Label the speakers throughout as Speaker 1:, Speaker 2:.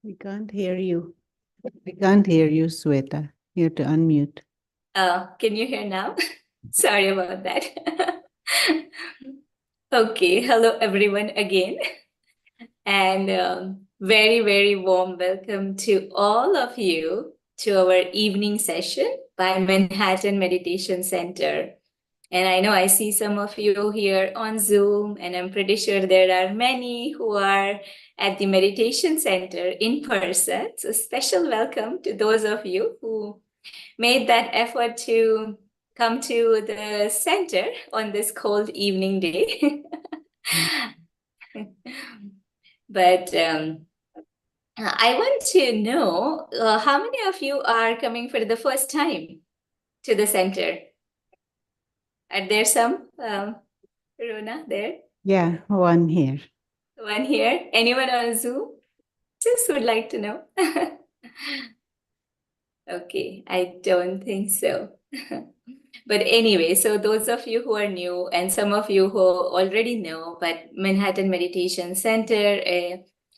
Speaker 1: We can't hear you. We can't hear you, Sweta. You have to unmute.
Speaker 2: Can you hear now? Sorry about that. Okay, hello everyone again, and very, very warm welcome to all of you to our evening session by Manhattan Meditation Center. And I know I see some of you here on Zoom, and I'm pretty sure there are many who are at the meditation center in person. So, special welcome to those of you who made that effort to come to the center on this cold evening day. But I want to know how many of you are coming for the first time to the center? Are there some, Rona, there?
Speaker 1: Yeah, one here.
Speaker 2: One here? Anyone on Zoom? Just would like to know. Okay, I don't think so. But anyway, so those of you who are new and some of you who already know, but Manhattan Meditation Center,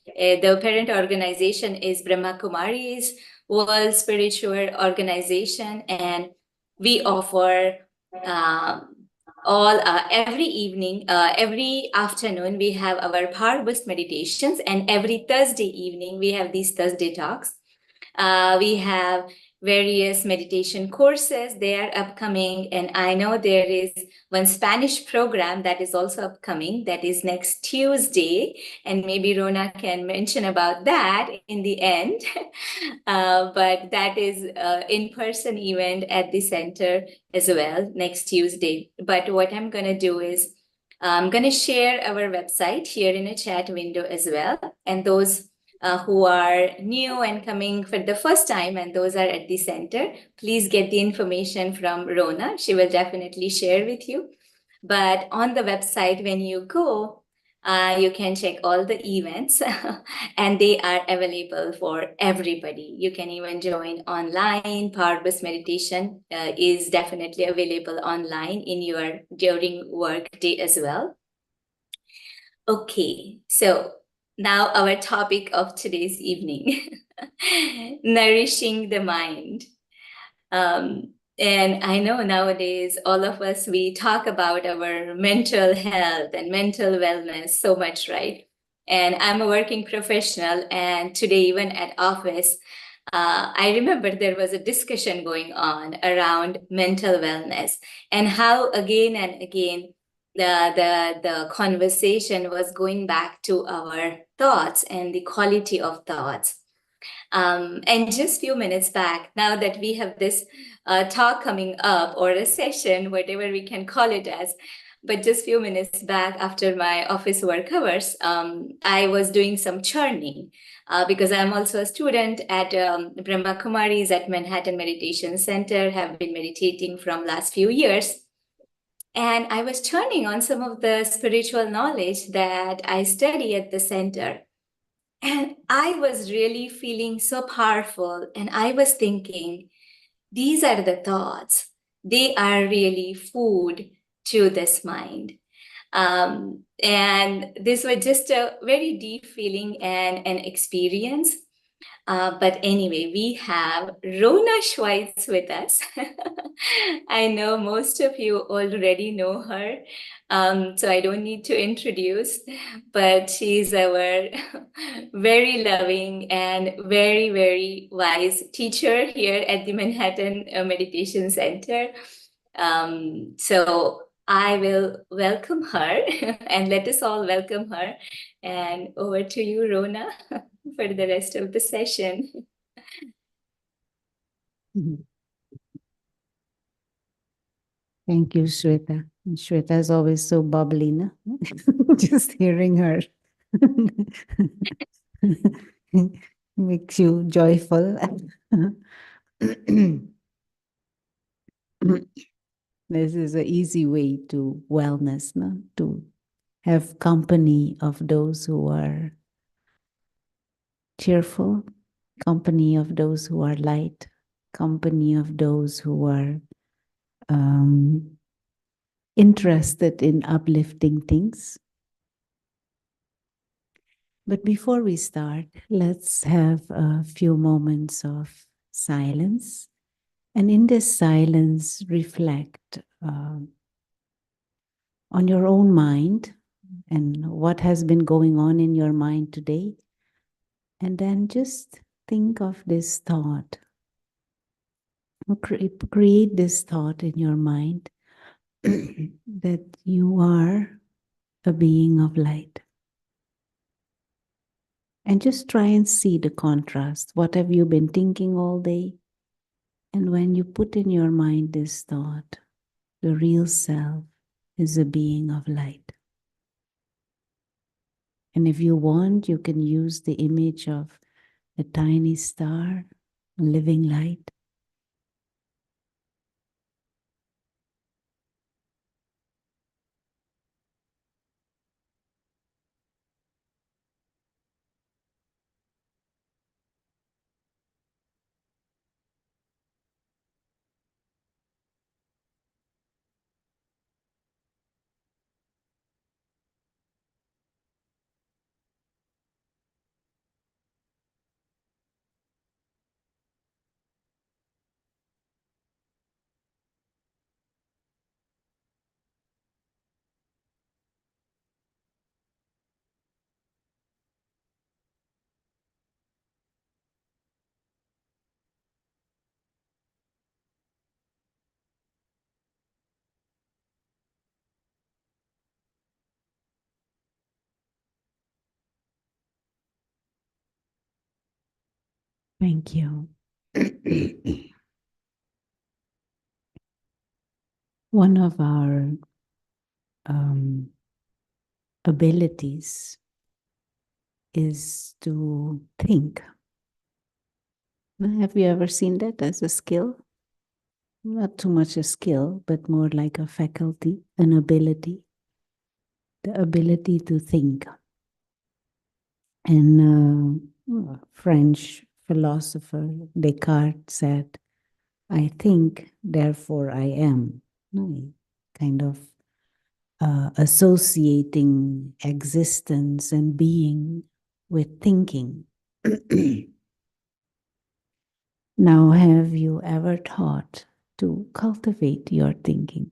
Speaker 2: the parent organization is Brahma Kumari's World Spiritual Organization, and we offer um, all every evening, every afternoon, we have our Power Boost meditations, and every Thursday evening, we have these Thursday talks. We have various meditation courses. They are upcoming. And I know there is one Spanish program that is also upcoming, that is next Tuesday. And maybe Rona can mention about that in the end. But that is in-person event at the center as well next Tuesday. But what I'm going to do is I'm going to share our website here in a chat window as well. And those who are new and coming for the first time, and those are at the center, please get the information from Rona. She will definitely share with you. But on the website, when you go, you can check all the events and they are available for everybody. You can even join online. Power Bus Meditation is definitely available online in your during work day as well. Okay, so now our topic of today's evening, nourishing the mind. And I know nowadays all of us, we talk about our mental health and mental wellness so much, right? And I'm a working professional, and today even at office, I remember there was a discussion going on around mental wellness and how again and again the conversation was going back to our thoughts and the quality of thoughts. And just few minutes back, now that we have this talk coming up or a session, whatever we can call it as, but just few minutes back after my office work hours, I was doing some churning because I'm also a student at Brahma Kumaris at Manhattan Meditation Center, have been meditating from last few years. And I was churning on some of the spiritual knowledge that I study at the center. And I was really feeling so powerful. And I was thinking, these are the thoughts. They are really food to this mind. And this was just a very deep feeling and an experience. But anyway, we have Rona Schweitz with us. I know most of you already know her, so I don't need to introduce, but she's our very loving and very, very wise teacher here at the Manhattan Meditation Center. So I will welcome her and let us all welcome her. And over to you, Rona, for the rest of the session.
Speaker 1: Thank you, Shweta. And Shweta is always so bubbly, no? Just hearing her makes you joyful. This is an easy way to wellness, no? To have company of those who are cheerful, company of those who are light, company of those who are interested in uplifting things. But before we start, let's have a few moments of silence. And in this silence, reflect on your own mind and what has been going on in your mind today. And then just think of this thought, create this thought in your mind that you are a being of light. And just try and see the contrast. What have you been thinking all day? And when you put in your mind this thought, the real self is a being of light. And if you want, you can use the image of a tiny star, a living light. Thank you. One of our um, abilities is to think. Have you ever seen that as a skill? Not too much a skill, but more like a faculty, an ability, the ability to think. And French philosopher Descartes said, I think, therefore I am. No, kind of associating existence and being with thinking. Now, have you ever thought to cultivate your thinking?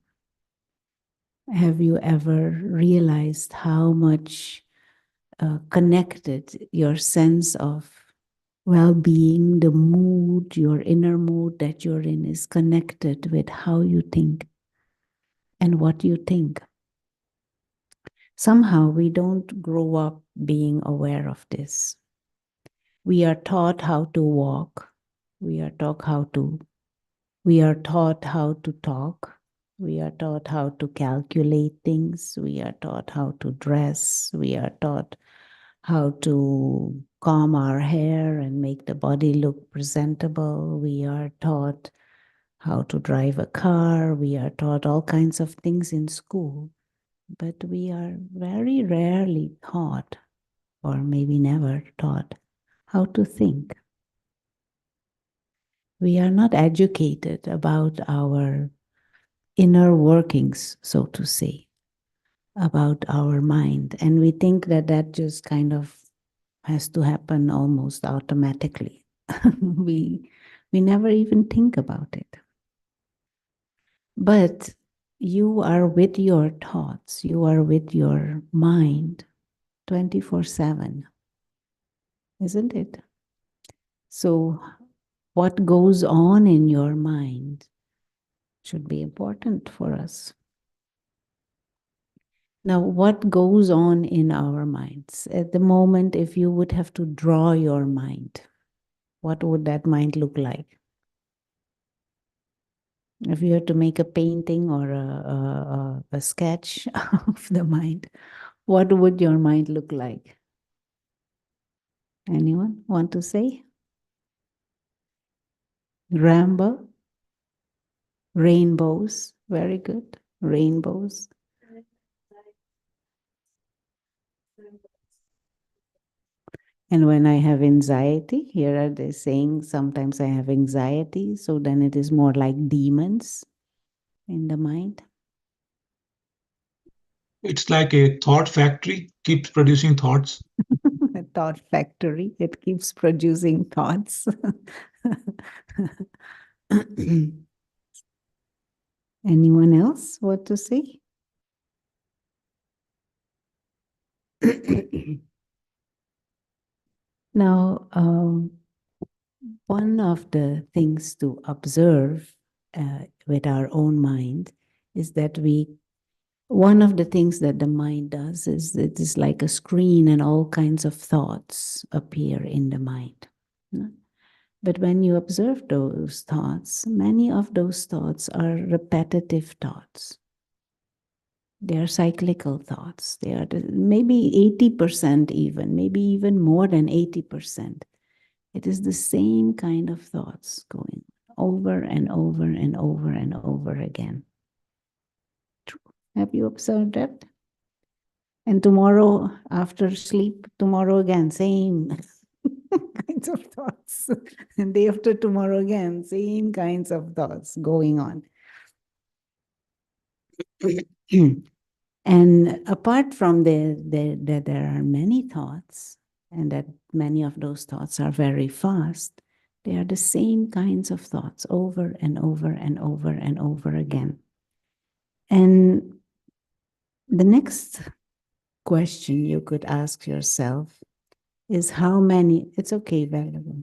Speaker 1: Have you ever realized how much connected your sense of well being, the mood, your inner mood that you're in is connected with how you think and what you think? Somehow we don't grow up being aware of this. We are taught how to walk. We are taught how to We are taught how to talk. We are taught how to calculate things. We are taught how to dress. We are taught how to comb our hair and make the body look presentable. We are taught how to drive a car. We are taught all kinds of things in school. But we are very rarely taught, or maybe never taught, how to think. We are not educated about our inner workings, so to say, about our mind. And we think that that just kind of has to happen almost automatically. we, we never even think about it. But you are with your thoughts, you are with your mind 24/7, isn't it? So, what goes on in your mind should be important for us. Now, what goes on in our minds? At the moment, if you would have to draw your mind, what would that mind look like? If you had to make a painting or a sketch of the mind, what would your mind look like? Anyone want to say? Rainbow? Rainbows. Very good. Rainbows. And when I have anxiety, here are they saying sometimes I have anxiety, so then it is more like demons in the mind.
Speaker 3: It's like a thought factory, keeps producing thoughts.
Speaker 1: thought factory. It keeps producing thoughts. Anyone else what to say? Now, one of the things to observe with our own mind is that one of the things that the mind does is it is like a screen and all kinds of thoughts appear in the mind. But when you observe those thoughts, many of those thoughts are repetitive thoughts. They are cyclical thoughts. They are maybe 80% even, maybe even more than 80%. It is the same kind of thoughts going over and over and over and over again. Have you observed that? And tomorrow, after sleep, tomorrow again, same kinds of thoughts. And day after tomorrow again, same kinds of thoughts going on. And apart from that there are many thoughts, and that many of those thoughts are very fast, they are the same kinds of thoughts over and over and over and over again. And the next question you could ask yourself is how many, it's okay, valuable.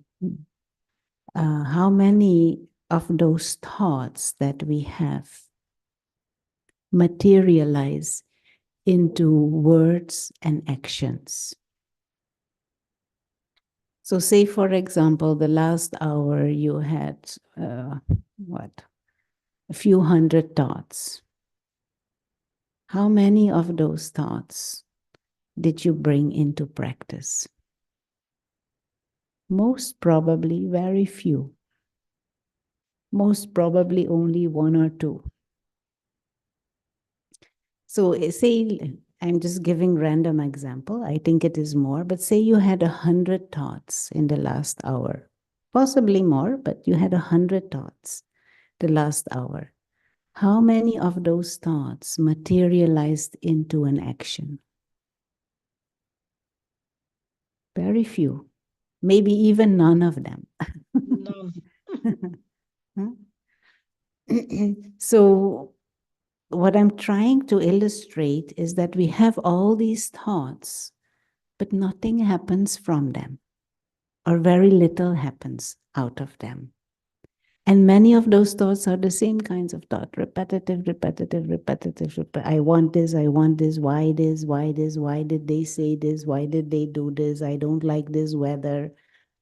Speaker 1: How many of those thoughts that we have materialize into words and actions? So say, for example, the last hour you had, what, a few hundred thoughts. How many of those thoughts did you bring into practice? Most probably very few. Most probably only one or two. So say, I'm just giving random example. I think it is more, but say you had 100 thoughts in the last hour. Possibly more, but you had 100 thoughts the last hour. How many of those thoughts materialized into an action? Very few. Maybe even none of them. None. So what I'm trying to illustrate is that we have all these thoughts, but nothing happens from them, or very little happens out of them. And many of those thoughts are the same kinds of thought, repetitive, repetitive, repetitive. I want this, why this, why this, why did they say this, why did they do this, I don't like this weather,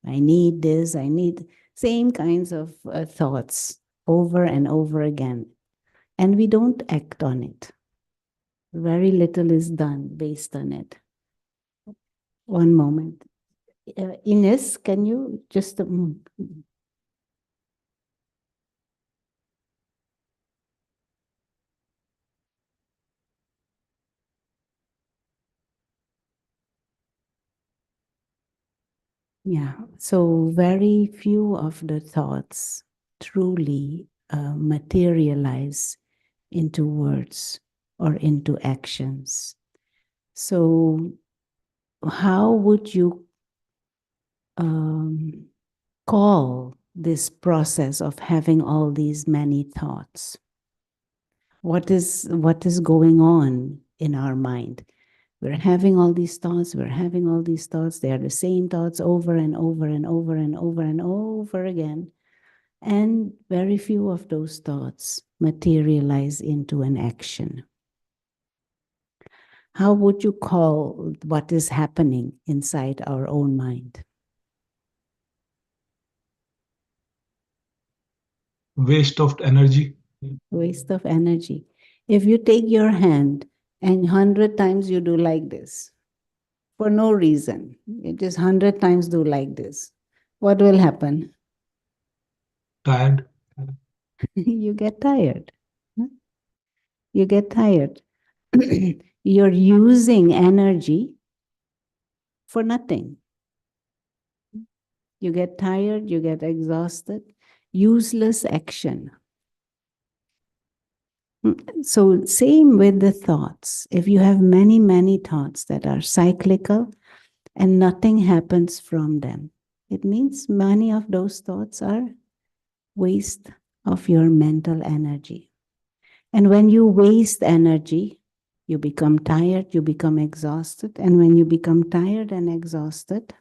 Speaker 1: I need this, I need, same kinds of thoughts over and over again. And we don't act on it. Very little is done based on it. One moment. Ines, can you just... Yeah, so very few of the thoughts truly materialize into words or into actions. So how would you call this process of having all these many thoughts? What is going on in our mind? We're having all these thoughts, they are the same thoughts over and over and over and over and over again. And very few of those thoughts materialize into an action. How would you call what is happening inside our own mind?
Speaker 3: Waste of energy.
Speaker 1: Waste of energy. If you take your hand and 100 times you do like this, for no reason, you just 100 times do like this, what will happen?
Speaker 3: Tired.
Speaker 1: You get tired. You get tired. You're using energy for nothing. You get tired, you get exhausted. Useless action. So same with the thoughts. If you have many, many thoughts that are cyclical and nothing happens from them. It means many of those thoughts are waste of your mental energy. And when you waste energy, you become tired, you become exhausted. And when you become tired and exhausted,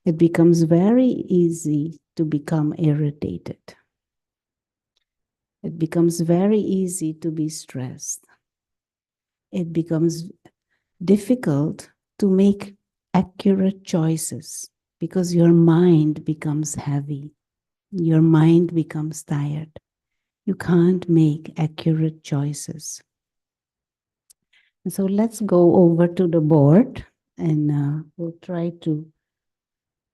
Speaker 1: it becomes very easy to become irritated. It becomes very easy to be stressed. It becomes difficult to make accurate choices because your mind becomes heavy. Your mind becomes tired. You can't make accurate choices. And so let's go over to the board and we'll try to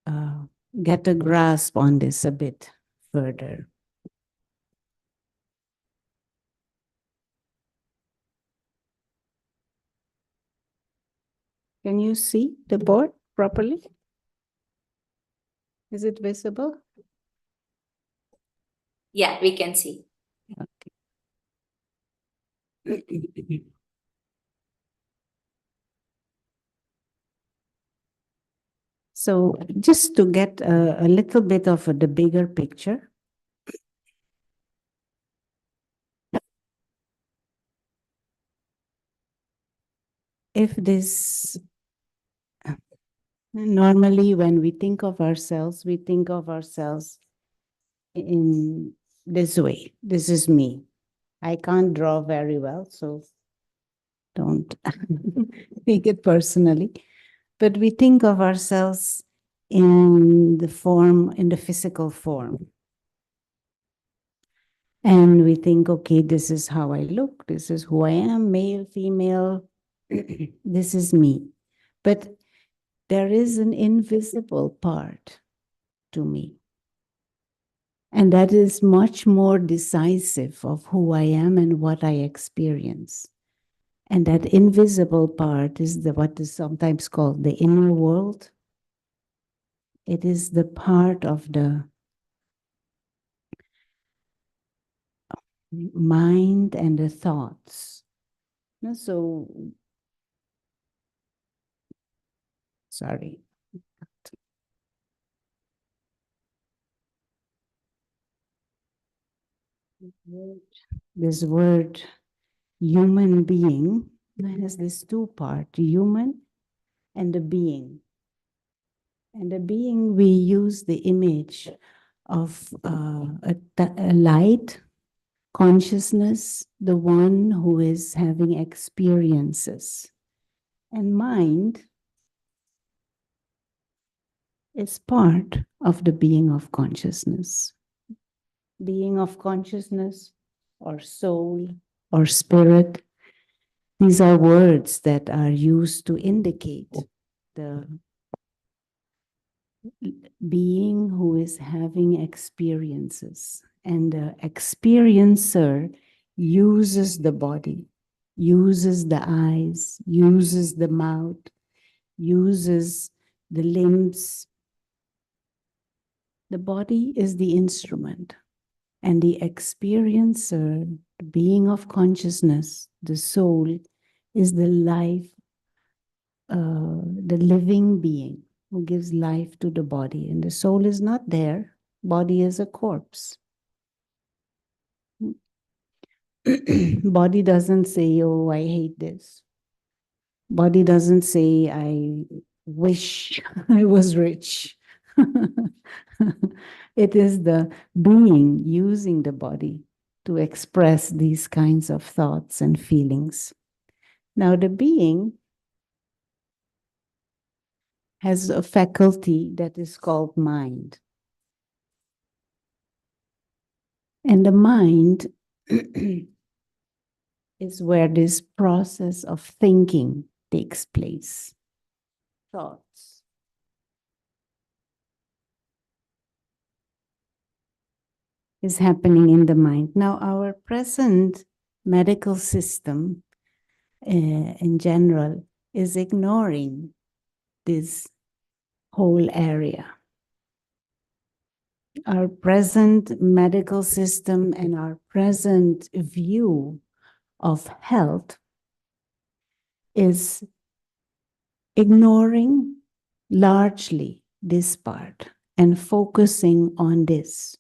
Speaker 1: uh, get a grasp on this a bit further. Can you see the board properly? Is it visible?
Speaker 2: Yeah, we can see.
Speaker 1: Okay. So just to get a little bit of the bigger picture, if this, normally when we think of ourselves in this way. This is me. I can't draw very well, so don't take it personally. But we think of ourselves in the physical form. And we think, okay, this is how I look, this is who I am, male, female, this is me. But there is an invisible part to me. And that is much more decisive of who I am and what I experience. And that invisible part is what is sometimes called the inner world. It is the part of the mind and the thoughts. So, sorry. This word human being has this two part, human and the being. And the being, we use the image of a light consciousness, the one who is having experiences. And mind is part of the being of consciousness. Being of consciousness or soul or spirit, these are words that are used to indicate the being who is having experiences. And the experiencer uses the body, uses the eyes, uses the mouth, uses the limbs. The body is the instrument, and the experiencer, the being of consciousness, the soul, is the life, the living being who gives life to the body. And the soul is not there, body is a corpse. Body doesn't say, oh, I hate this. Body doesn't say, I wish I was rich. It is the being using the body to express these kinds of thoughts and feelings. Now, the being has a faculty that is called mind. And the mind is where this process of thinking takes place. Thoughts. Is happening in the mind. Now, our present medical system in general is ignoring this whole area. Our present medical system and our present view of health is ignoring largely this part and focusing on this.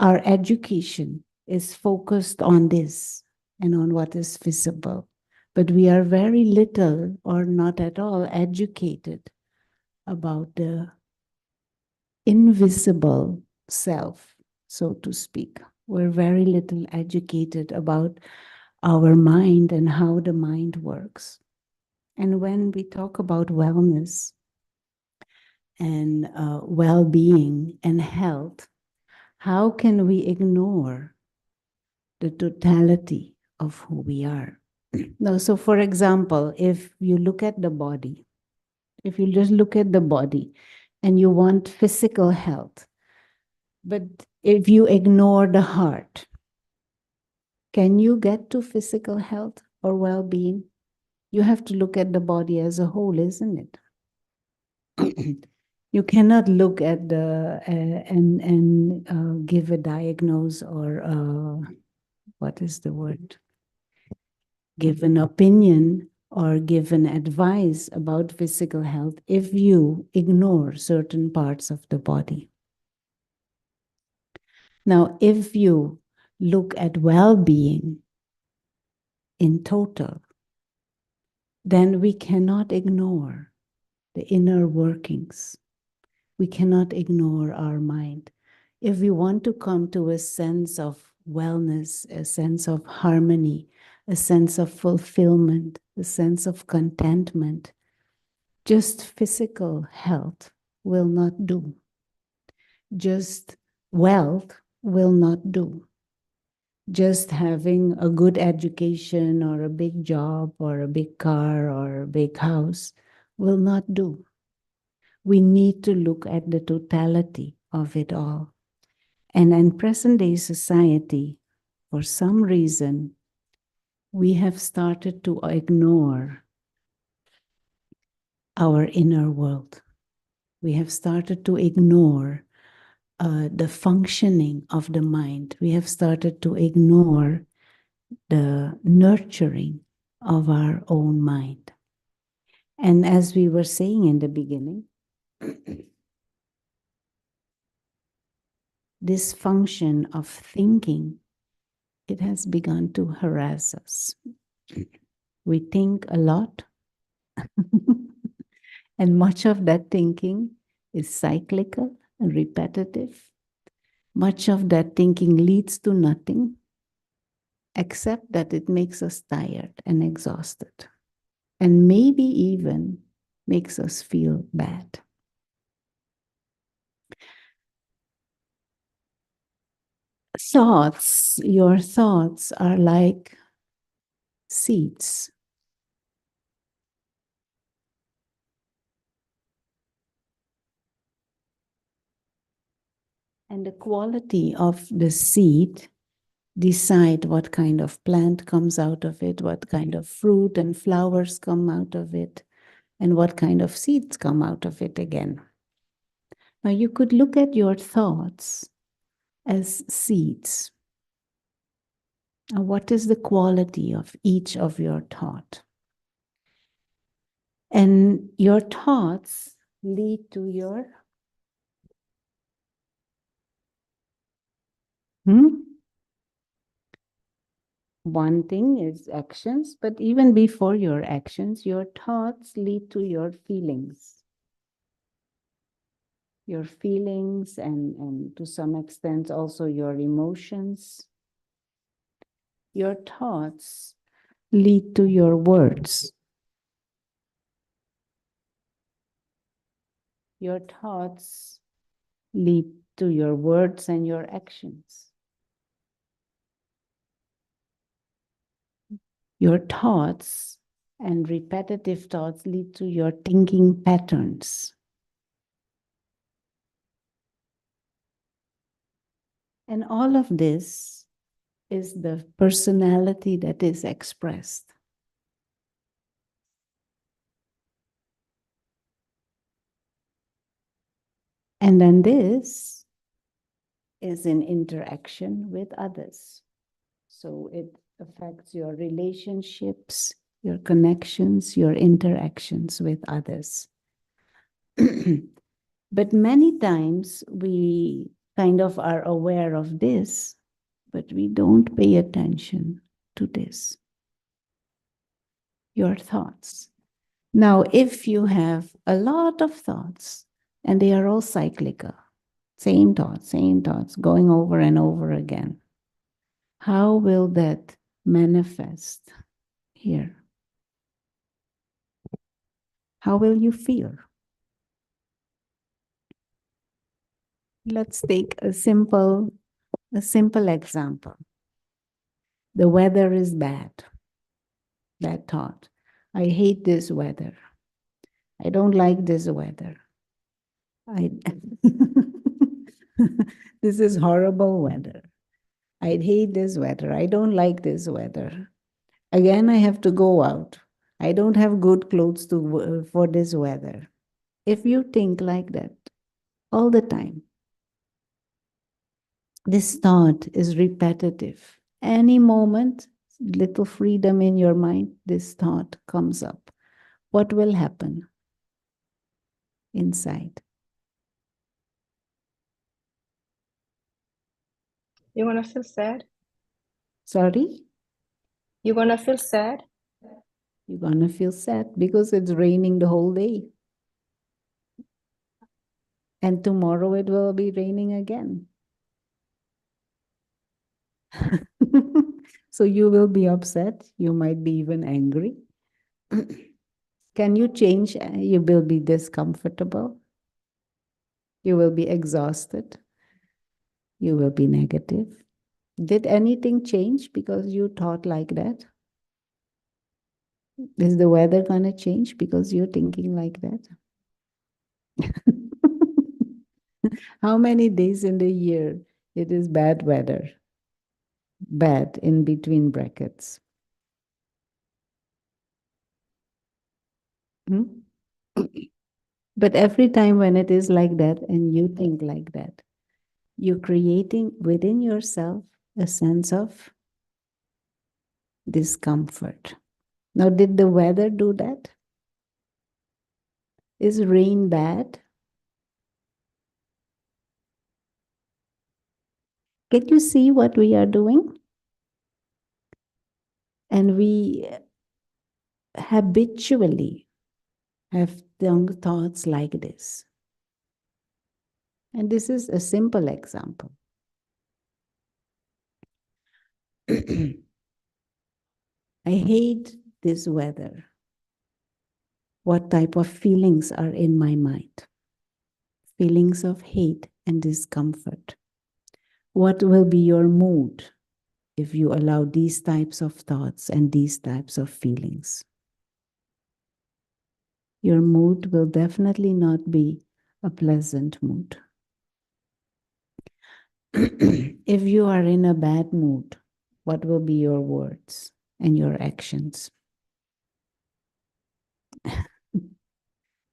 Speaker 1: Our education is focused on this and on what is visible, but we are very little or not at all educated about the invisible self, so to speak. We're very little educated about our mind and how the mind works. And when we talk about wellness and well-being and health, how can we ignore the totality of who we are? Now, so for example, if you look at the body, if you just look at the body and you want physical health, but if you ignore the heart, can you get to physical health or well-being? You have to look at the body as a whole, isn't it? You cannot look at the and give a diagnose or what is the word? Give an opinion or give an advice about physical health if you ignore certain parts of the body. Now, if you look at well-being in total, then we cannot ignore the inner workings. We cannot ignore our mind. If we want to come to a sense of wellness, a sense of harmony, a sense of fulfillment, a sense of contentment, just physical health will not do. Just wealth will not do. Just having a good education or a big job or a big car or a big house will not do. We need to look at the totality of it all. And in present day society, for some reason, we have started to ignore our inner world. We have started to ignore the functioning of the mind. We have started to ignore the nurturing of our own mind. And as we were saying in the beginning, this function of thinking, it has begun to harass us. We think a lot, and much of that thinking is cyclical and repetitive. Much of that thinking leads to nothing, except that it makes us tired and exhausted, and maybe even makes us feel bad. Thoughts, your thoughts are like seeds. And the quality of the seed decide what kind of plant comes out of it, what kind of fruit and flowers come out of it, and what kind of seeds come out of it again. Now you could look at your thoughts as seeds. Now, what is the quality of each of your thought? And your thoughts lead to your One thing is actions, but even before your actions, your thoughts lead to your feelings. Your feelings and to some extent also your emotions. Your thoughts lead to your words. Your thoughts lead to your words and your actions. Your thoughts and repetitive thoughts lead to your thinking patterns. And all of this is the personality that is expressed. And then this is in interaction with others. So it affects your relationships, your connections, your interactions with others. But many times we kind of are aware of this, but we don't pay attention to this, your thoughts. Now, if you have a lot of thoughts and they are all cyclical, same thoughts, going over and over again, how will that manifest here? How will you feel? Let's take a simple example. The weather is bad. Bad thought. I hate this weather. I don't like this weather. I this is horrible weather. I hate this weather. I don't like this weather. Again, I have to go out. I don't have good clothes for this weather. If you think like that all the time, this thought is repetitive. Any moment, little freedom in your mind, this thought comes up. What will happen inside?
Speaker 4: You want to feel sad?
Speaker 1: Sorry?
Speaker 4: You want to feel sad?
Speaker 1: You're going to feel sad because it's raining the whole day. And tomorrow it will be raining again. So you will be upset. You might be even angry. Can you change? You will be discomfortable. You will be exhausted. You will be negative. Did anything change because you thought like that? Is the weather going to change because you're thinking like that? How many days in the year it is bad weather? Bad in between brackets. Hmm? But every time when it is like that and you think like that, you're creating within yourself a sense of discomfort. Now, did the weather do that? Is rain bad? Can you see what we are doing? And we habitually have thoughts like this. And this is a simple example. I hate this weather. What type of feelings are in my mind? Feelings of hate and discomfort. What will be your mood if you allow these types of thoughts and these types of feelings? Your mood will definitely not be a pleasant mood. If you are in a bad mood, what will be your words and your actions?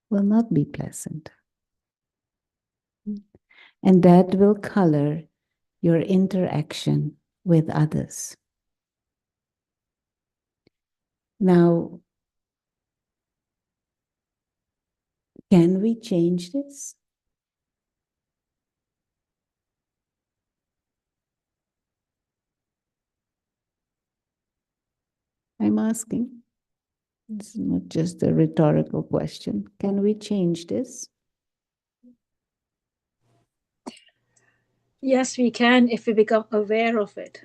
Speaker 1: Will not be pleasant. And that will color your interaction with others. Now, can we change this? I'm asking. This is not just a rhetorical question. Can we change this?
Speaker 5: Yes, we can if we become aware of it.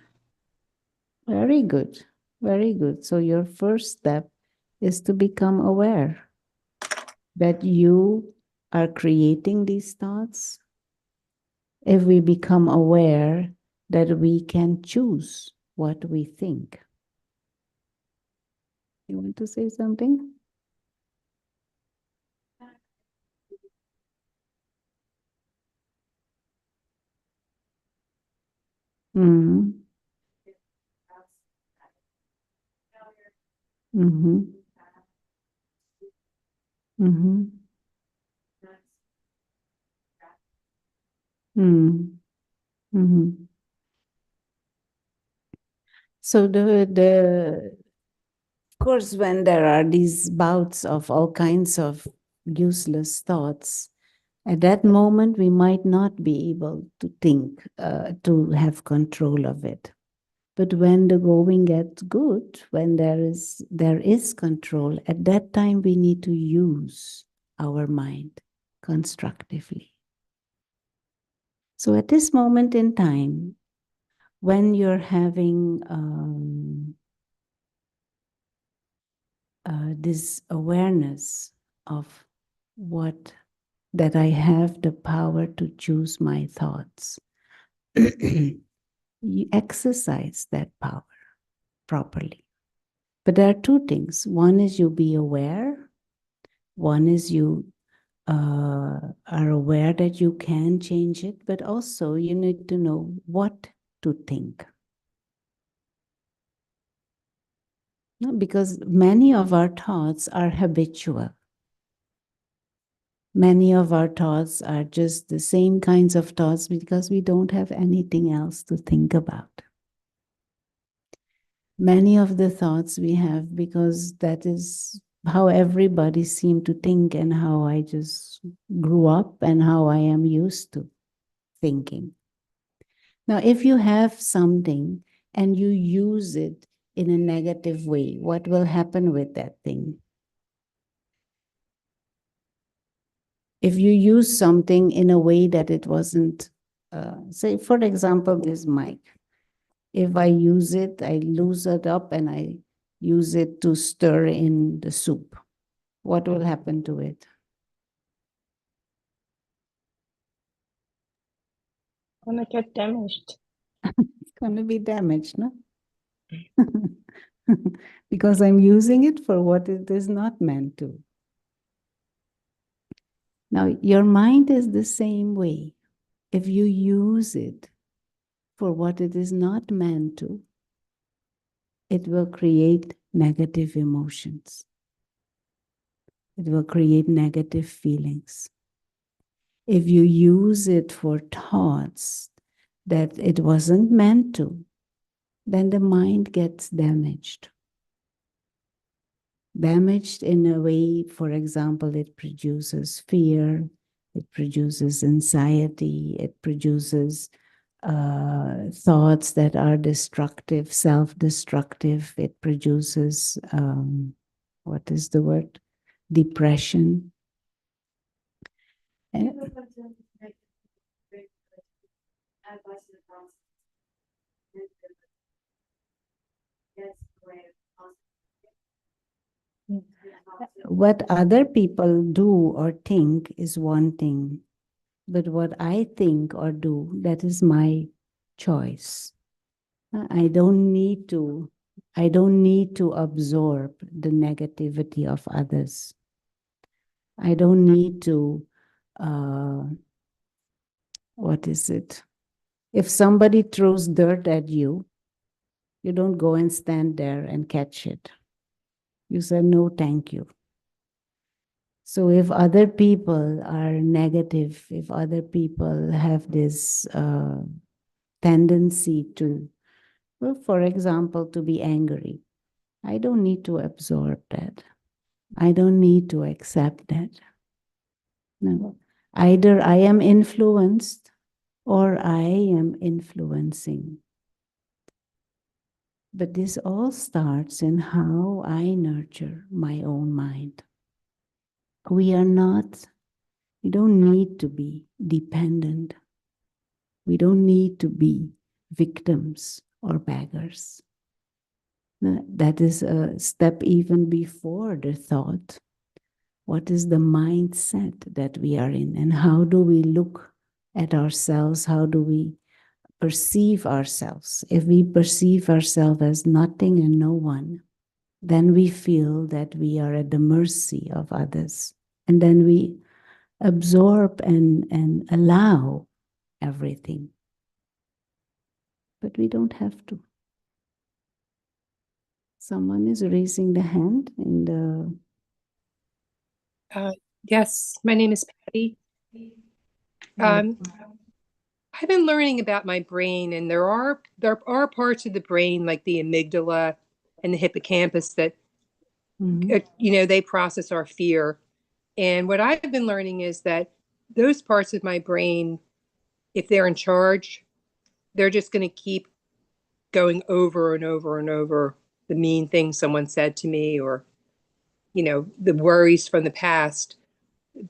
Speaker 1: Very good. Very good. So your first step is to become aware that you are creating these thoughts. If we become aware that we can choose what we think. You want to say something? Mm-hmm. Mm-hmm. Mm-hmm. Mm-hmm. So of course, when there are these bouts of all kinds of useless thoughts, at that moment we might not be able to think, to have control of it. But when the going gets good, when there is control, at that time we need to use our mind constructively. So at this moment in time, when you're having this awareness of that I have the power to choose my thoughts, you exercise that power properly. But there are two things. One is you be aware. One is you are aware that you can change it, but also you need to know what to think. No, because many of our thoughts are habitual. Many of our thoughts are just the same kinds of thoughts because we don't have anything else to think about. Many of the thoughts we have because that is how everybody seemed to think and how I just grew up and how I am used to thinking. Now, if you have something and you use it in a negative way, what will happen with that thing? If you use something in a way that it wasn't, say, for example, this mic. If I use it, I lose it up and I use it to stir in the soup. What will happen to it?
Speaker 4: Gonna get damaged.
Speaker 1: It's going to be damaged, no? Because I'm using it for what it is not meant to. Now, your mind is the same way. If you use it for what it is not meant to, it will create negative emotions. It will create negative feelings. If you use it for thoughts that it wasn't meant to, then the mind gets damaged. Damaged in a way, for example, it produces fear, it produces anxiety, it produces thoughts that are destructive, self-destructive. It produces, what is the word? Depression. What other people do or think is one thing, but what I think or do, that is my choice. I don't need to absorb the negativity of others. I don't need to, what is it? If somebody throws dirt at you, you don't go and stand there and catch it. You say, no, thank you. So if other people are negative, if other people have this tendency to, well, for example, to be angry, I don't need to absorb that. I don't need to accept that. No. Either I am influenced or I am influencing. But this all starts in how I nurture my own mind. We don't need to be dependent. We don't need to be victims or beggars. That is a step even before the thought. What is the mindset that we are in, and how do we look at ourselves? How do we perceive ourselves? If we perceive ourselves as nothing and no one, then we feel that we are at the mercy of others. And then we absorb and allow everything. But we don't have to. Someone is raising the hand in the...
Speaker 6: Yes, my name is Patty. I've been learning about my brain, and there are parts of the brain like the amygdala and the hippocampus that they process our fear. And what I've been learning is that those parts of my brain, if they're in charge, they're just going to keep going over and over and over the mean things someone said to me, or, the worries from the past.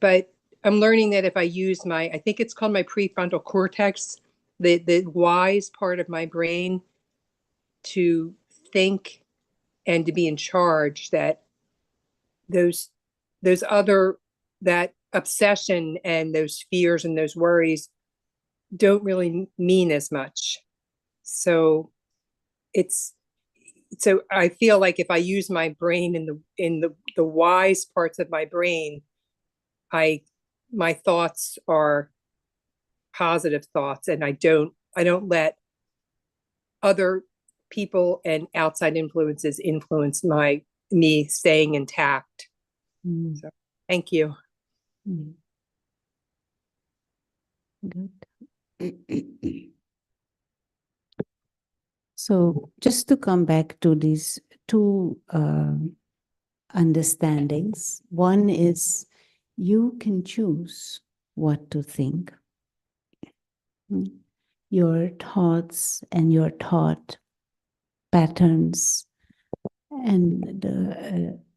Speaker 6: But I'm learning that if I use I think it's called my prefrontal cortex, the wise part of my brain, to think and to be in charge, that those other, that obsession and those fears and those worries don't really mean as much. So it's so I feel like if I use my brain in the wise parts of my brain, my thoughts are positive thoughts, and I don't let other people and outside influences influence me staying intact.
Speaker 1: Mm.
Speaker 6: So thank you.
Speaker 1: Mm. Good. So just to come back to these two understandings. One is you can choose what to think. Your thoughts and your thought patterns, and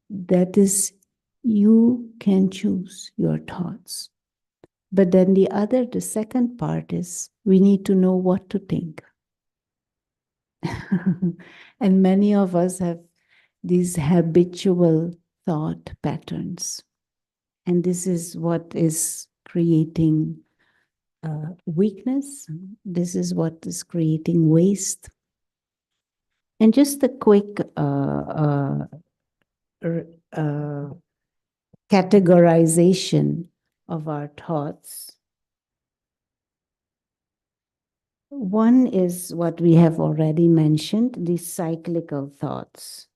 Speaker 1: that is, you can choose your thoughts. But then the second part is we need to know what to think. And many of us have these habitual thought patterns. And this is what is creating weakness. This is what is creating waste. And just a quick categorization of our thoughts. One is what we have already mentioned, the cyclical thoughts.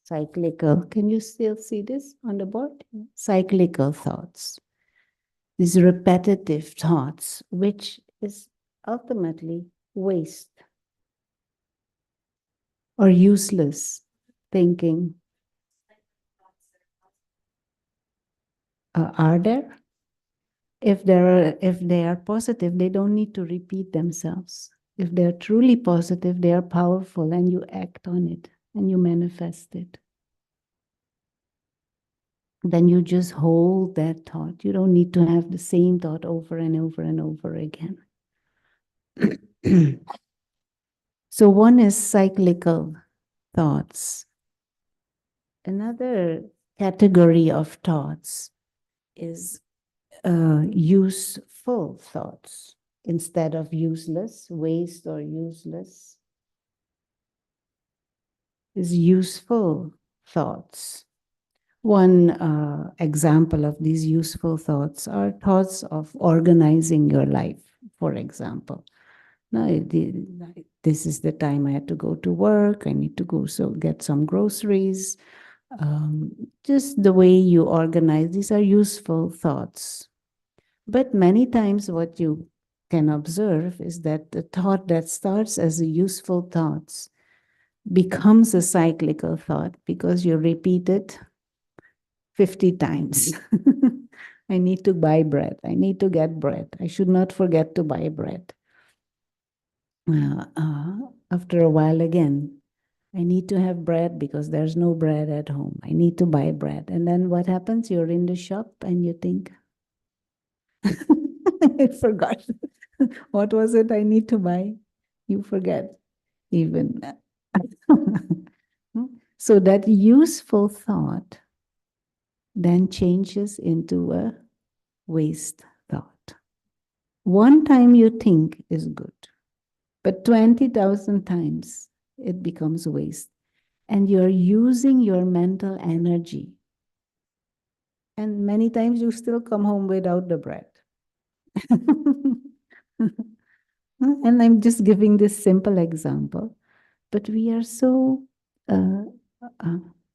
Speaker 1: Cyclical, can you still see this on the board? Cyclical thoughts. These repetitive thoughts, which is ultimately waste or useless thinking. Are there? If they are positive, they don't need to repeat themselves. If they're truly positive, they are powerful, and you act on it and you manifest it. Then you just hold that thought. You don't need to have the same thought over and over and over again. So one is cyclical thoughts. Another category of thoughts is useful thoughts instead of useless, waste or useless, is useful thoughts. One example of these useful thoughts are thoughts of organizing your life, for example. Now, this is the time I had to go to work, I need to go get some groceries. Just the way you organize, these are useful thoughts. But many times what you can observe is that the thought that starts as a useful thoughts becomes a cyclical thought because you repeat it 50 times. I need to buy bread. I need to get bread. I should not forget to buy bread. After a while again, I need to have bread because there's no bread at home. I need to buy bread. And then what happens? You're in the shop and you think, I forgot. What was it I need to buy? You forget even. So that useful thought then changes into a waste thought. One time you think is good, but 20,000 times it becomes waste. And you're using your mental energy. And many times you still come home without the bread. And I'm just giving this simple example. But we are so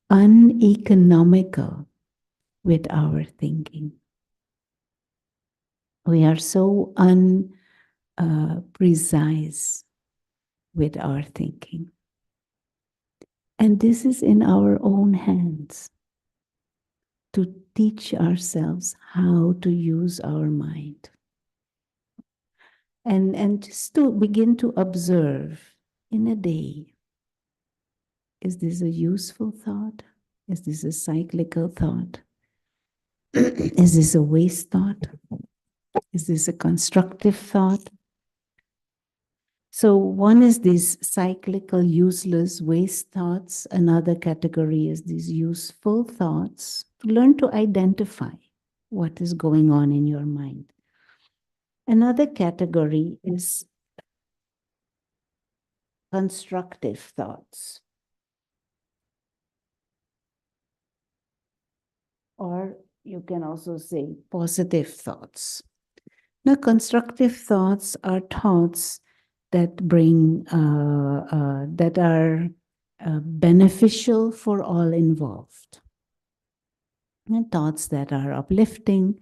Speaker 1: uneconomical with our thinking. We are so unprecise with our thinking. And this is in our own hands. to teach ourselves how to use our mind. And just to begin to observe in a day, is this a useful thought? Is this a cyclical thought? Is this a waste thought? Is this a constructive thought? So one is these cyclical, useless waste thoughts. Another category is these useful thoughts. Learn to identify what is going on in your mind. Another category is constructive thoughts. Or you can also say positive thoughts. Now, constructive thoughts are thoughts that bring, that are beneficial for all involved. And thoughts that are uplifting.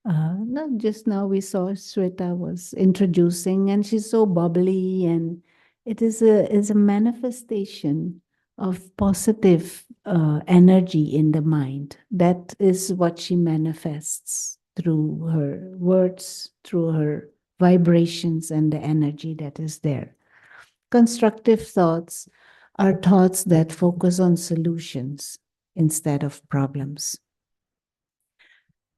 Speaker 1: Not just now we saw Sweta was introducing, and she's so bubbly, and it is a manifestation of positive energy in the mind. That is what she manifests through her words, through her vibrations, and the energy that is there. Constructive thoughts are thoughts that focus on solutions instead of problems.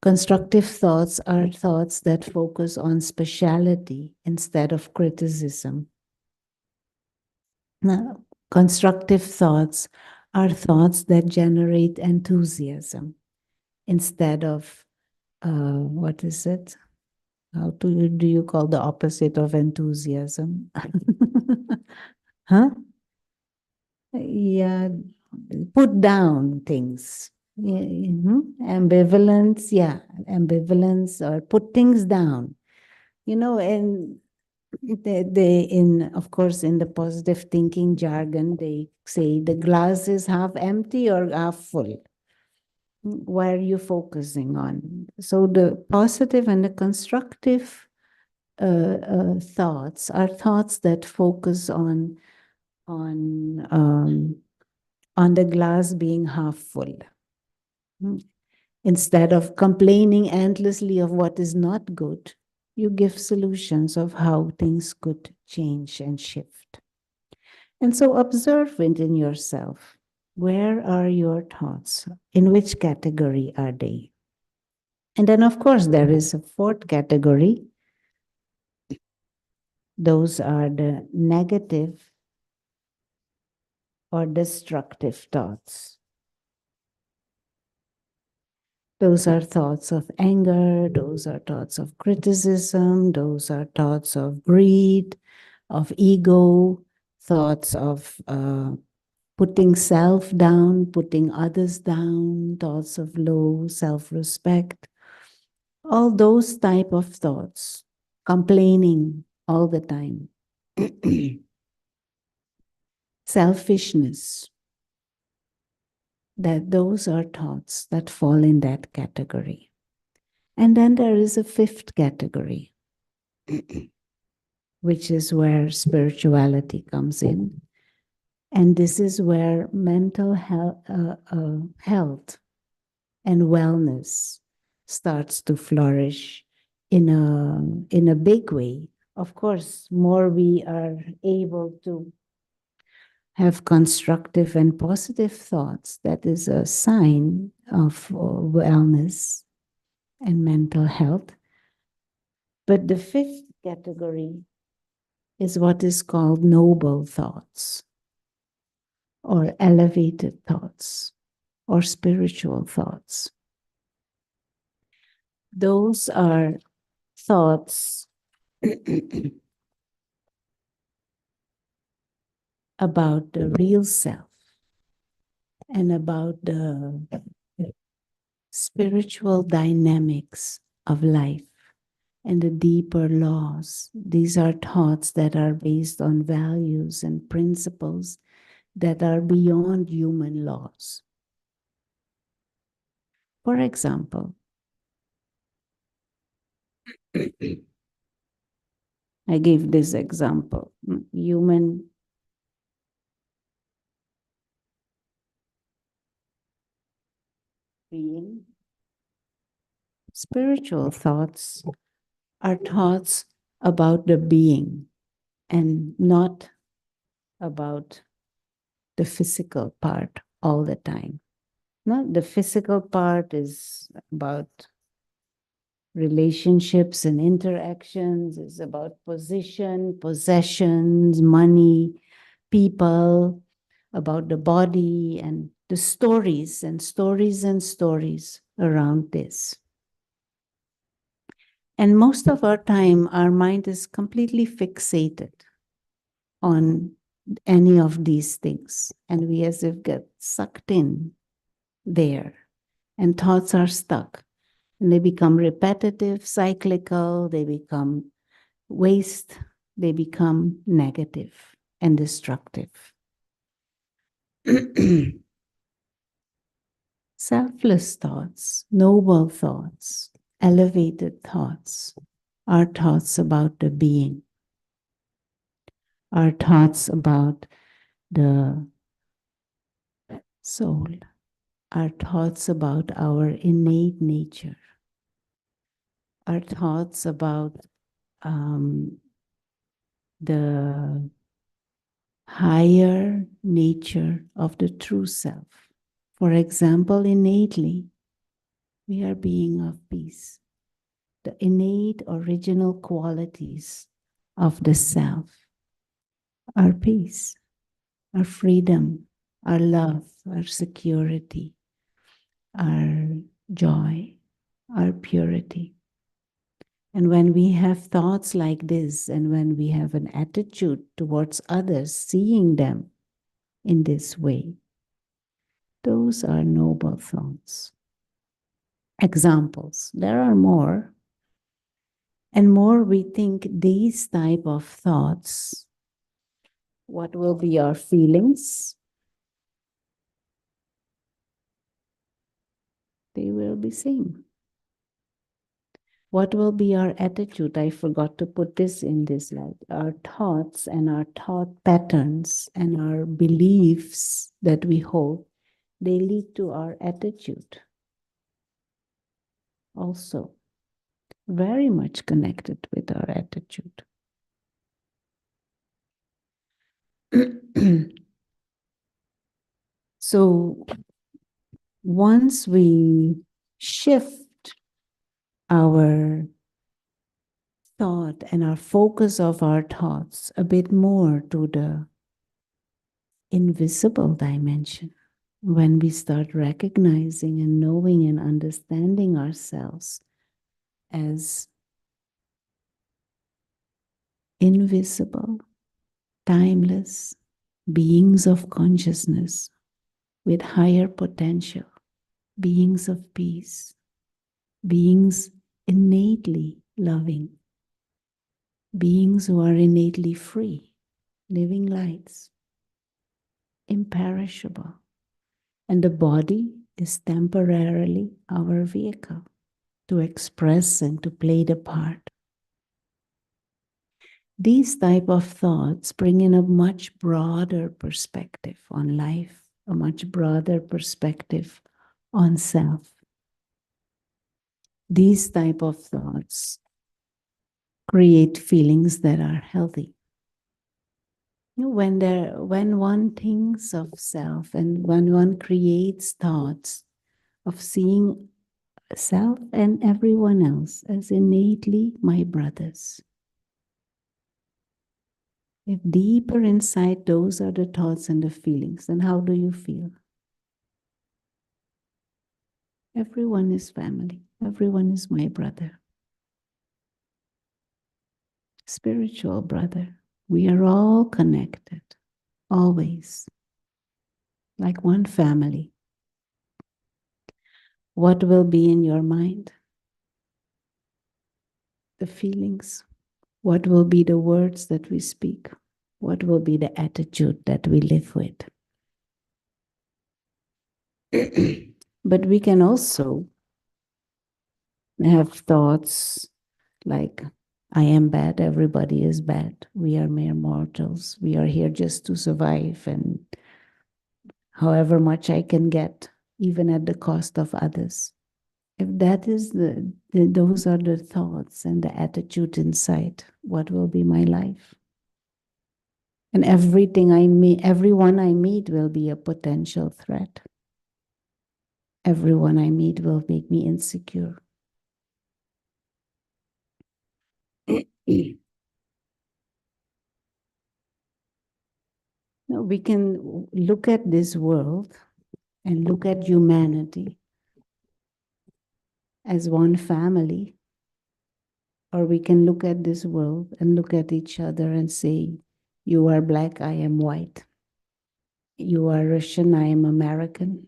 Speaker 1: Constructive thoughts are thoughts that focus on speciality instead of criticism. Now, constructive thoughts are thoughts that generate enthusiasm instead of, what is it? How do you call the opposite of enthusiasm? Huh? Yeah, put down things. Yeah, ambivalence, yeah, ambivalence, or put things down. And of course, in the positive thinking jargon, they say the glass is half empty or half full. Why are you focusing on? So the positive and the constructive thoughts are thoughts that focus on the glass being half full. Instead of complaining endlessly of what is not good, you give solutions of how things could change and shift. And so observe it in yourself. Where are your thoughts? In which category are they? And then, of course, there is a fourth category. Those are the negative or destructive thoughts. Those are thoughts of anger, those are thoughts of criticism, those are thoughts of greed, of ego, thoughts of putting self down, putting others down, thoughts of low self-respect, all those type of thoughts, complaining all the time, selfishness, that those are thoughts that fall in that category. And then there is a fifth category, which is where spirituality comes in. And this is where mental health and wellness starts to flourish in a big way. Of course, more we are able to have constructive and positive thoughts, that is a sign of wellness and mental health. But the fifth category is what is called noble thoughts, or elevated thoughts, or spiritual thoughts. Those are thoughts about the real self and about the spiritual dynamics of life and the deeper laws. These are thoughts that are based on values and principles that are beyond human laws. For example, I gave this example. being. Spiritual thoughts are thoughts about the being and not about the physical part all the time. Not the physical part is about relationships and interactions, is about position, possessions, money, people, about the body and the stories and stories and stories around this. And most of our time, our mind is completely fixated on any of these things. And we as if get sucked in there. And thoughts are stuck. And they become repetitive, cyclical, they become waste, they become negative and destructive. Selfless thoughts, noble thoughts, elevated thoughts are thoughts about the being, are thoughts about the soul, are thoughts about our innate nature, are thoughts about the higher nature of the true self. For example, innately, we are being of peace. The innate original qualities of the self are peace, our freedom, our love, our security, our joy, our purity. And when we have thoughts like this, and when we have an attitude towards others, seeing them in this way, those are noble thoughts. Examples, there are more. And more we think these type of thoughts, what will be our feelings? They will be same. What will be our attitude? I forgot to put this in this light. Our thoughts and our thought patterns and our beliefs that we hold, they lead to our attitude. Also, very much connected with our attitude. So, once we shift our thought and our focus of our thoughts a bit more to the invisible dimension, when we start recognizing and knowing and understanding ourselves as invisible, timeless beings of consciousness with higher potential, beings of peace, beings innately loving, beings who are innately free, living lights, imperishable. And the body is temporarily our vehicle to express and to play the part. These type of thoughts bring in a much broader perspective on life, a much broader perspective on self. These type of thoughts create feelings that are healthy. When one thinks of self and when one creates thoughts of seeing self and everyone else as innately my brothers, if deeper inside those are the thoughts and the feelings, then how do you feel? Everyone is family. Everyone is my brother. Spiritual brother. We are all connected, always, like one family. What will be in your mind? The feelings. What will be the words that we speak? What will be the attitude that we live with? But we can also have thoughts like, I am bad, everybody is bad, we are mere mortals, we are here just to survive, and however much I can get, even at the cost of others. If that is those are the thoughts and the attitude inside, what will be my life? And everything I meet, everyone I meet will be a potential threat. Everyone I meet will make me insecure. Now we can look at this world and look at humanity as one family, or we can look at this world and look at each other and say, you are black, I am white. You are Russian, I am American.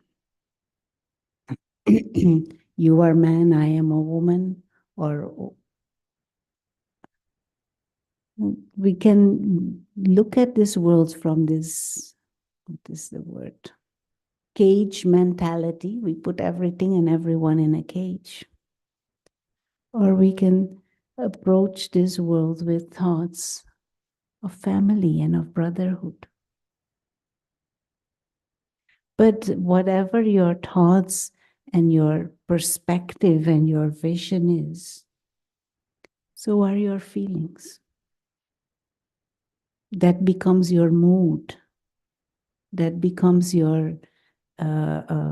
Speaker 1: You are man, I am a woman. Or we can look at this world from this, what is the word? Cage mentality. We put everything and everyone in a cage. Or we can approach this world with thoughts of family and of brotherhood. But whatever your thoughts and your perspective and your vision is, so are your feelings. That becomes your mood. That becomes your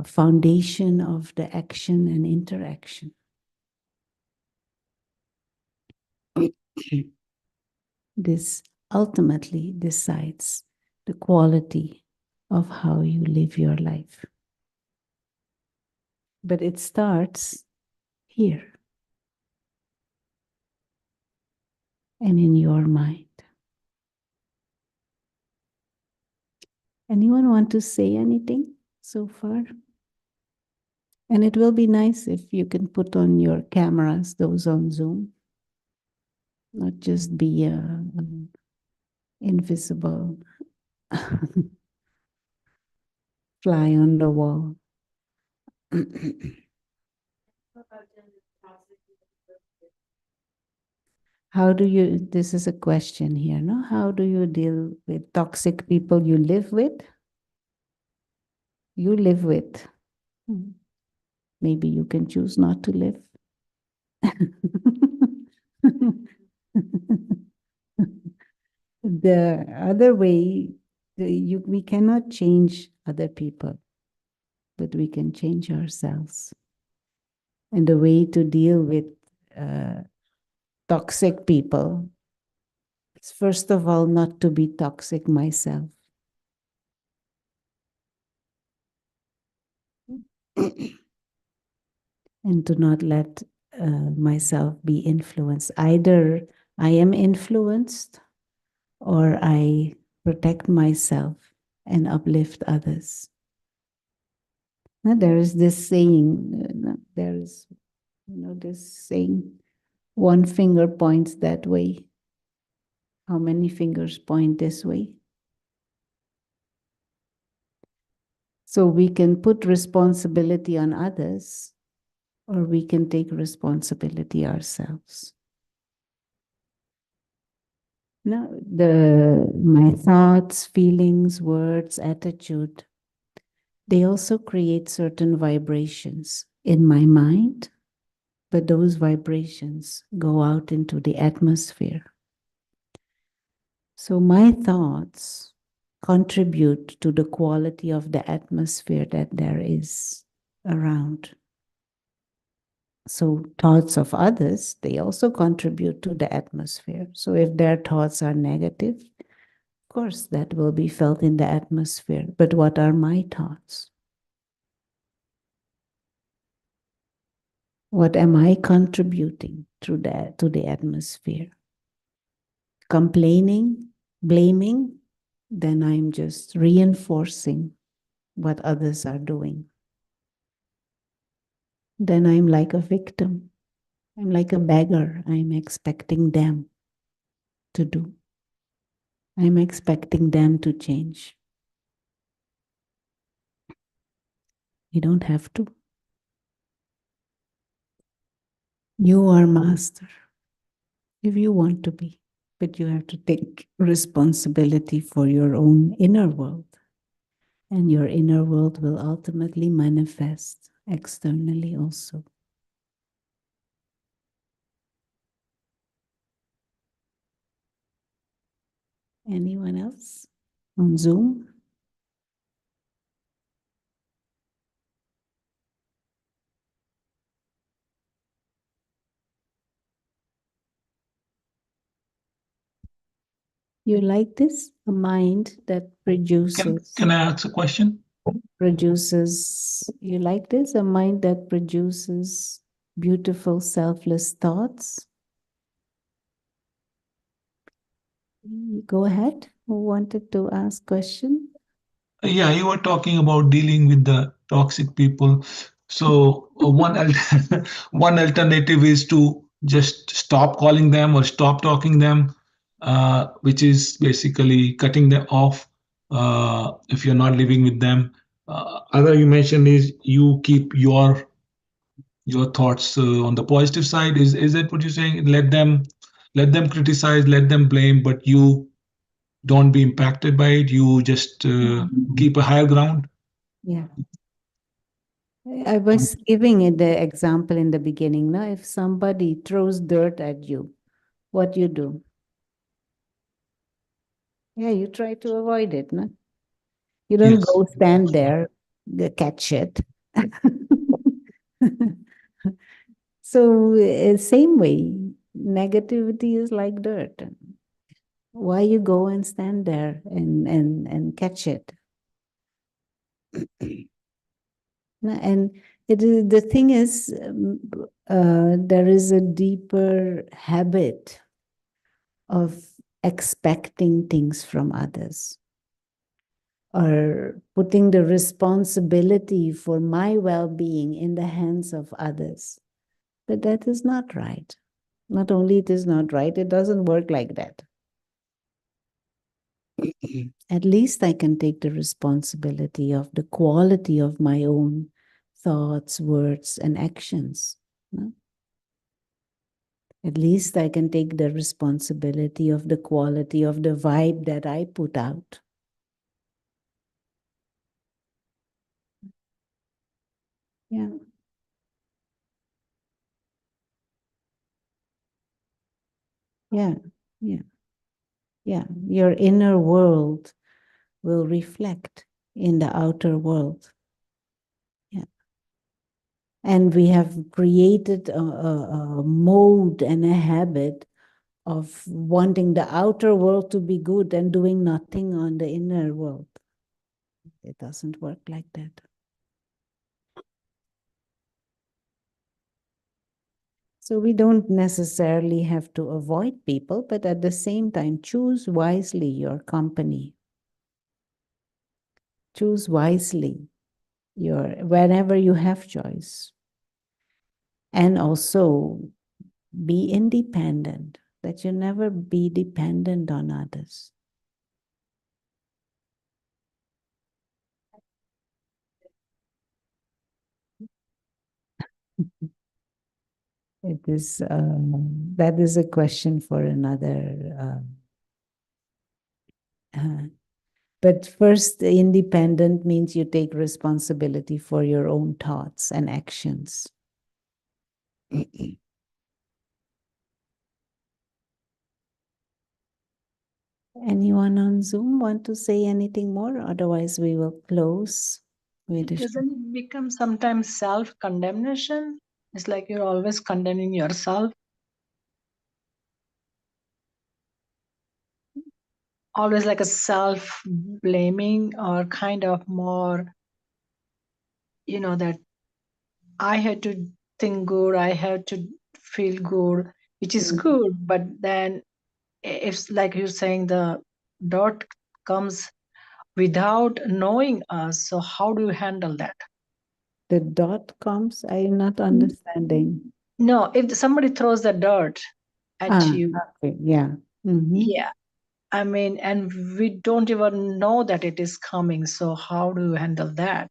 Speaker 1: foundation of the action and interaction. This ultimately decides the quality of how you live your life. But it starts here and in your mind. Anyone want to say anything so far? And it will be nice if you can put on your cameras, those on Zoom, not just be invisible fly on the wall. How do you, this is a question here, no? How do you deal with toxic people you live with? You live with. Maybe you can choose not to live. The other way, we cannot change other people, but we can change ourselves. And the way to deal with toxic people is, first of all, not to be toxic myself. And to not let myself be influenced. Either I am influenced or I protect myself and uplift others. Now, there is this saying, there is this saying, one finger points that way. How many fingers point this way? So we can put responsibility on others, or we can take responsibility ourselves. Now, my thoughts, feelings, words, attitude, they also create certain vibrations in my mind, but those vibrations go out into the atmosphere. So my thoughts contribute to the quality of the atmosphere that there is around. So thoughts of others, they also contribute to the atmosphere. So if their thoughts are negative, of course, that will be felt in the atmosphere. But what are my thoughts? What am I contributing to the atmosphere? Complaining, blaming, then I'm just reinforcing what others are doing. Then I'm like a victim. I'm like a beggar. I'm expecting them to do. I'm expecting them to change. You don't have to. You are master if you want to be, but you have to take responsibility for your own inner world. And your inner world will ultimately manifest externally also. Anyone else on Zoom? You like this? A mind that produces.
Speaker 3: Can I ask a question?
Speaker 1: You like this? A mind that produces beautiful, selfless thoughts? Go ahead. Who wanted to ask question?
Speaker 3: Yeah, you were talking about dealing with the toxic people. So one alternative is to just stop calling them or stop talking them, which is basically cutting them off if you're not living with them. Other you mentioned is you keep your thoughts on the positive side. Is that what you're saying? Let them criticize, let them blame, but you don't be impacted by it. You just keep a higher ground.
Speaker 1: Yeah. I was giving it the example in the beginning. Now, if somebody throws dirt at you, what you do? Yeah, you try to avoid it, no? You don't
Speaker 3: Yes.
Speaker 1: go stand there, catch it. So, same way, negativity is like dirt. Why you go and stand there and catch it? And the thing is, there is a deeper habit of expecting things from others or putting the responsibility for my well-being in the hands of others. But that is not right. Not only it is not right, it doesn't work like that. At least I can take the responsibility of the quality of my own thoughts, words, and actions. No? At least I can take the responsibility of the quality of the vibe that I put out. Yeah. Yeah. Yeah. Yeah. Your inner world will reflect in the outer world. Yeah. And we have created a mode and a habit of wanting the outer world to be good and doing nothing on the inner world. It doesn't work like that. So we don't necessarily have to avoid people, but at the same time, choose wisely your company. Choose wisely whenever you have choice. And also be independent, that you never be dependent on others. It is that is a question for another. But first, independent means you take responsibility for your own thoughts and actions. Anyone on Zoom want to say anything more? Otherwise, we will close.
Speaker 4: Doesn't it become sometimes self-condemnation? It's like you're always condemning yourself. Always like a self-blaming or kind of more, that I had to think good, I had to feel good, which is good. But then if, like you're saying, the dot comes without knowing us, so how do you handle that?
Speaker 1: The dot comes, I am not understanding.
Speaker 4: No, if somebody throws the dirt at you,
Speaker 1: okay, yeah.
Speaker 4: yeah, I mean, and we don't even know that it is coming. So how do you handle that?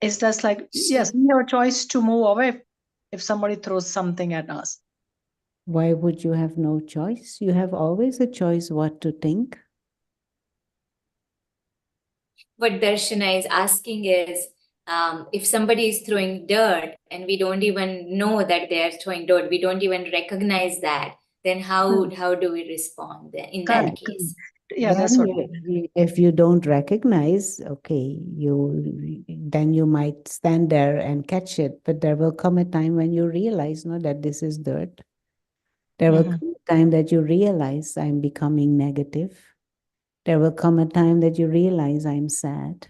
Speaker 4: It's just like, yes, we have a choice to move away if somebody throws something at us.
Speaker 1: Why would you have no choice? You have always a choice what to think.
Speaker 2: What Darshana is asking is, if somebody is throwing dirt and we don't even know that they are throwing dirt, we don't even recognize that, then how do we respond in that
Speaker 4: Correct.
Speaker 2: case?
Speaker 4: Yeah, that's what.
Speaker 1: If you don't recognize, okay, then you might stand there and catch it, but there will come a time when you realize, no, that this is dirt. There will come a time that you realize I'm becoming negative. There will come a time that you realize I'm sad.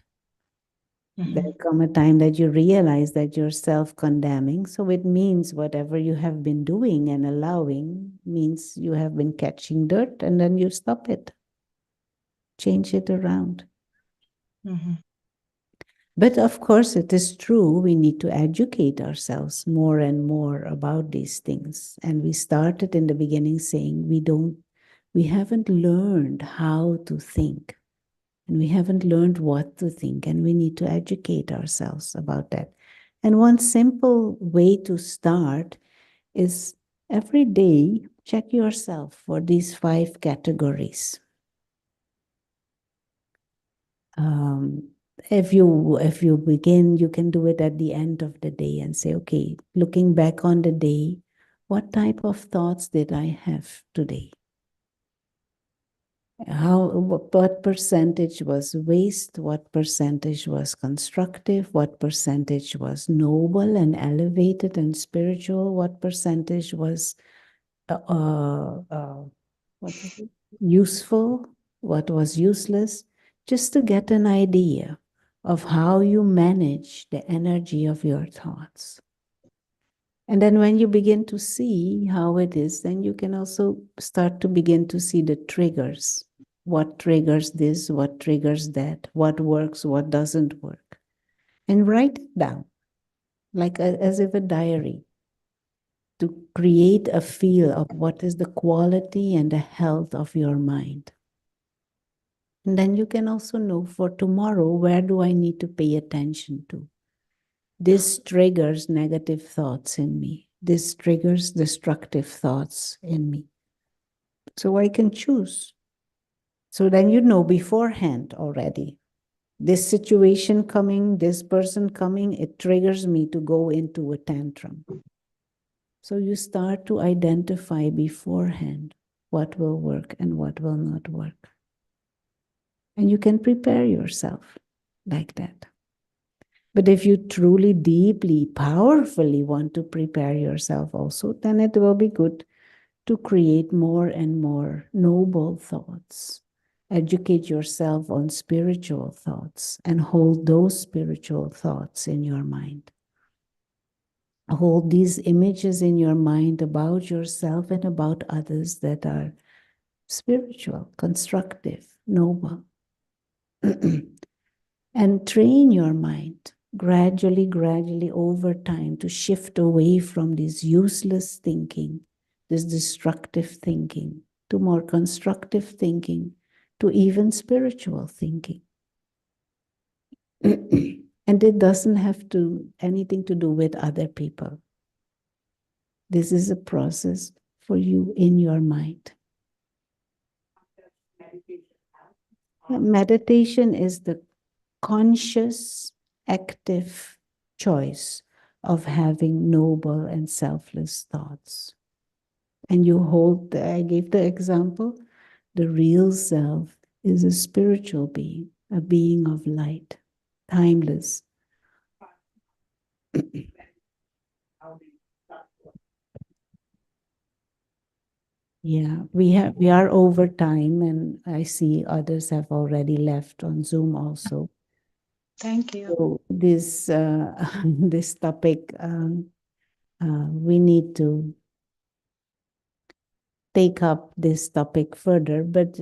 Speaker 1: There'll come a time that you realize that you're self-condemning. So it means whatever you have been doing and allowing means you have been catching dirt, and then you stop it. Change it around. But of course, it is true, we need to educate ourselves more and more about these things. And we started in the beginning saying we haven't learned how to think. And we haven't learned what to think, and we need to educate ourselves about that. And one simple way to start is every day check yourself for these 5 categories. If you begin, you can do it at the end of the day and say, okay, looking back on the day, what type of thoughts did I have today? What percentage was waste? What percentage was constructive? What percentage was noble and elevated and spiritual? What percentage was what is it? Useful? What was useless? Just to get an idea of how you manage the energy of your thoughts. And then when you begin to see how it is, then you can also start to begin to see the triggers. What triggers this, what triggers that, what works, what doesn't work. And write it down, like as if a diary, to create a feel of what is the quality and the health of your mind. And then you can also know for tomorrow, where do I need to pay attention to? This triggers negative thoughts in me. This triggers destructive thoughts in me. So I can choose. So then you know beforehand already. This situation coming, this person coming, it triggers me to go into a tantrum. So you start to identify beforehand what will work and what will not work. And you can prepare yourself like that. But if you truly, deeply, powerfully want to prepare yourself also, then it will be good to create more and more noble thoughts. Educate yourself on spiritual thoughts and hold those spiritual thoughts in your mind. Hold these images in your mind about yourself and about others that are spiritual, constructive, noble. And train your mind gradually over time to shift away from this useless thinking, this destructive thinking, to more constructive thinking, to even spiritual thinking. And it doesn't have anything to do with other people. This is a process for you in your mind. Meditation is the conscious, active choice of having noble and selfless thoughts. And you hold, I gave the example, the real self is a spiritual being, a being of light, timeless. Yeah, we are over time, and I see others have already left on Zoom also.
Speaker 4: Thank you.
Speaker 1: So this this topic, we need to take up this topic further. But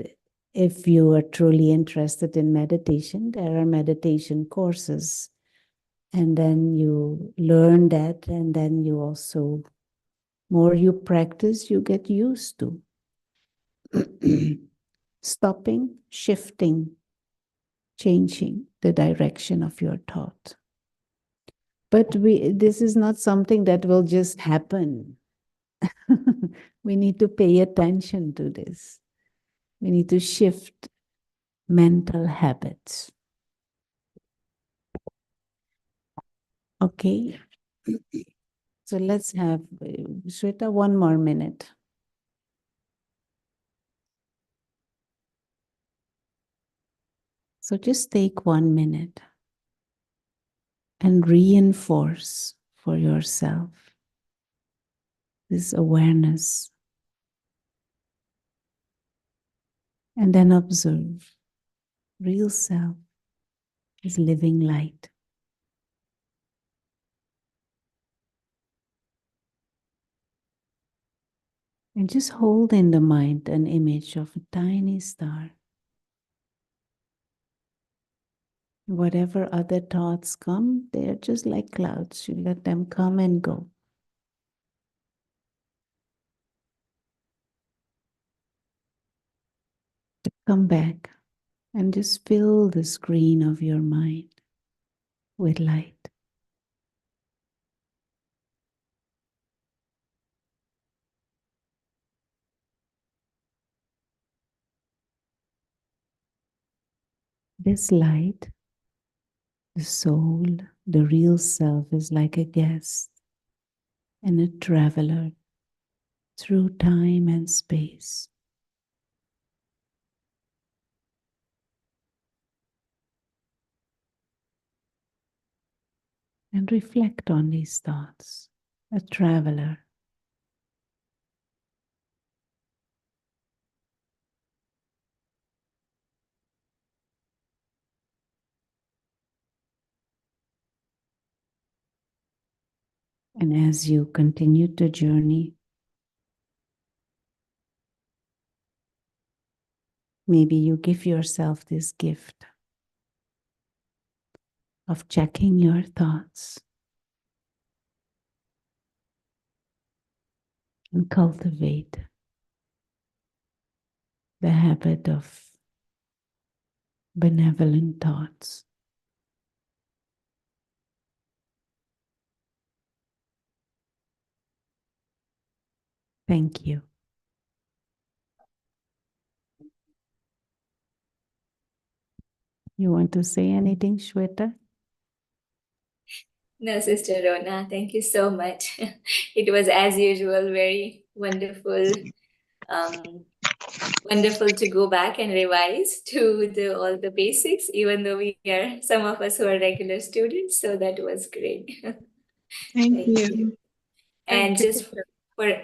Speaker 1: if you are truly interested in meditation, there are meditation courses, and then you learn that, and then you also, more you practice, you get used to stopping, shifting, changing the direction of your thought. But this is not something that will just happen. We need to pay attention to this. We need to shift mental habits. Okay. So let's have, Shweta, one more minute. So just take 1 minute and reinforce for yourself this awareness. And then observe. Real self is living light. And just hold in the mind an image of a tiny star. Whatever other thoughts come, they're just like clouds. You let them come and go. Come back and just fill the screen of your mind with light. This light, the soul, the real self, is like a guest and a traveler through time and space. And reflect on these thoughts. A traveler. And as you continue to journey, maybe you give yourself this gift of checking your thoughts and cultivate the habit of benevolent thoughts. Thank you. You want to say anything, Shweta?
Speaker 2: No, Sister Rona, thank you so much. It was, as usual, very wonderful. Wonderful to go back and revise to all the basics, even though we are some of us who are regular students. So that was great.
Speaker 5: Thank
Speaker 2: Thank
Speaker 5: you.
Speaker 2: you.
Speaker 6: Thank
Speaker 2: And
Speaker 6: you.
Speaker 2: just for